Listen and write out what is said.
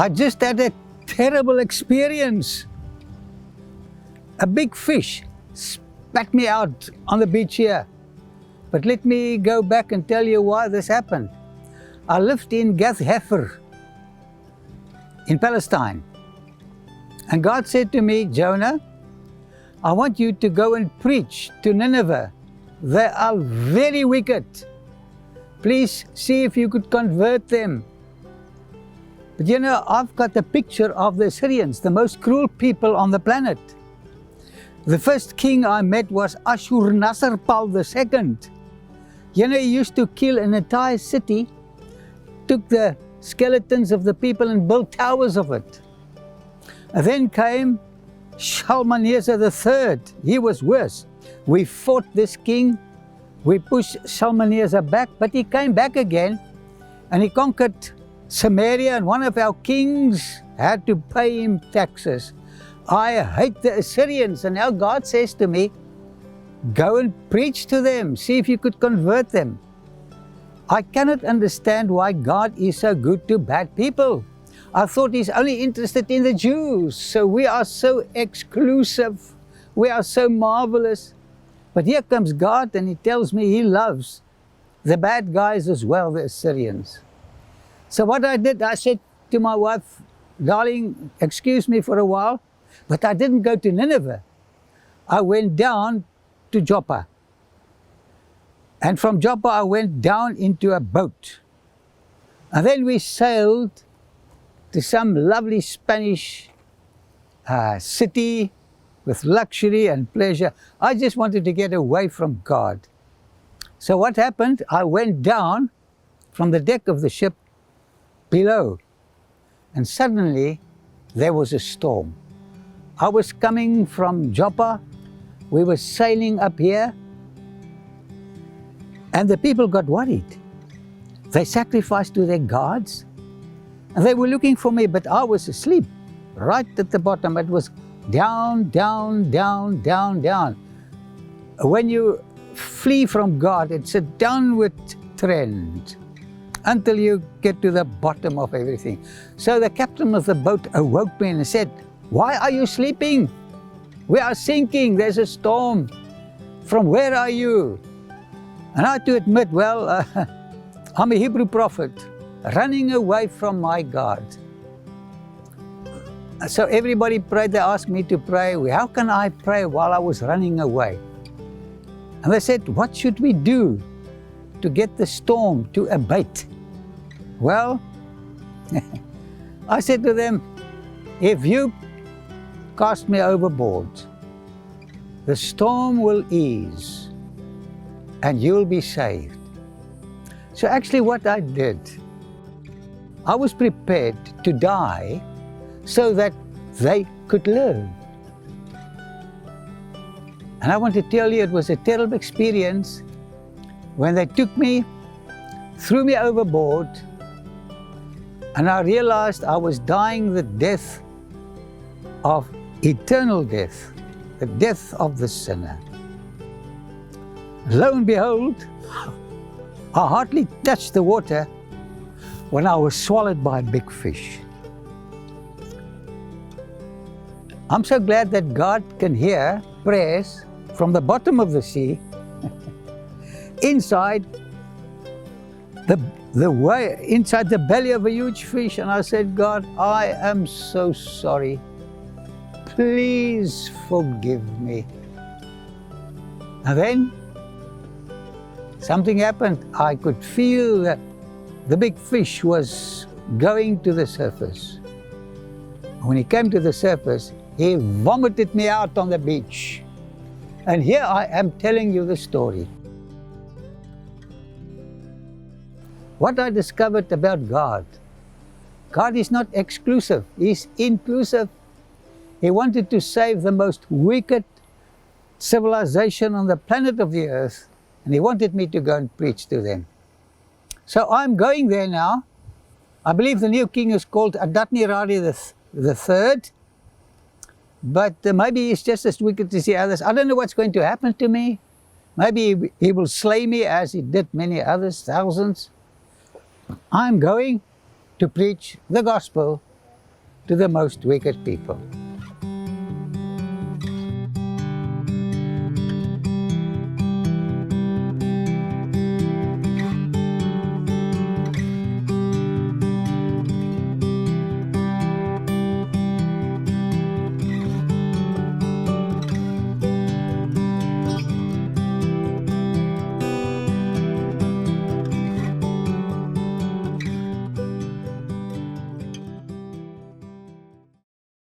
I just had a terrible experience. A big fish spat me out on the beach here. But let me go back and tell you why this happened. I lived in Gath Hefer in Palestine. And God said to me, Jonah, I want you to go and preach to Nineveh. They are very wicked. Please see if you could convert them. But you know, I've got a picture of the Assyrians, the most cruel people on the planet. The first king I met was Ashur-nasir-pal II. You know, he used to kill an entire city, took the skeletons of the people and built towers of it. And then came Shalmaneser III. He was worse. We fought this king. We pushed Shalmaneser back, but he came back again and he conquered Samaria, and one of our kings had to pay him taxes. I hate the Assyrians, and now God says to me, go and preach to them, see if you could convert them. I cannot understand why God is so good to bad people. I thought He's only interested in the Jews, so we are so exclusive, we are so marvelous. But here comes God and He tells me He loves the bad guys as well, the Assyrians. So what I did, I said to my wife, darling, excuse me for a while, but I didn't go to Nineveh. I went down to Joppa. And from Joppa I went down into a boat. And then we sailed to some lovely Spanish city with luxury and pleasure. I just wanted to get away from God. So what happened? I went down from the deck of the ship below, and suddenly there was a storm. I was coming from Joppa, we were sailing up here, and the people got worried. They sacrificed to their gods, and they were looking for me, but I was asleep, right at the bottom. It was down, down, down, down, down. When you flee from God, it's a downward trend until you get to the bottom of everything. So the captain of the boat awoke me and said, why are you sleeping? We are sinking, there's a storm. From where are you? And I had to admit, well, I'm a Hebrew prophet, running away from my God. So everybody prayed, they asked me to pray. How can I pray while I was running away? And they said, what should we do to get the storm to abate? Well, I said to them, if you cast me overboard, the storm will ease and you'll be saved. So actually what I did, I was prepared to die so that they could live. And I want to tell you, it was a terrible experience when they took me, threw me overboard, and I realized I was dying the death of eternal death, the death of the sinner. Lo and behold, I hardly touched the water when I was swallowed by a big fish. I'm so glad that God can hear prayers from the bottom of the sea, inside inside the belly of a huge fish. And I said, God, I am so sorry. Please forgive me. And then something happened. I could feel that the big fish was going to the surface. When he came to the surface, he vomited me out on the beach. And here I am telling you the story. What I discovered about God, God is not exclusive, He's inclusive. He wanted to save the most wicked civilization on the planet of the earth, and He wanted me to go and preach to them. So I'm going there now. I believe the new king is called Adad-nirari III, but maybe he's just as wicked as the others. I don't know what's going to happen to me. Maybe he will slay me as he did many others, thousands. I'm going to preach the gospel to the most wicked people.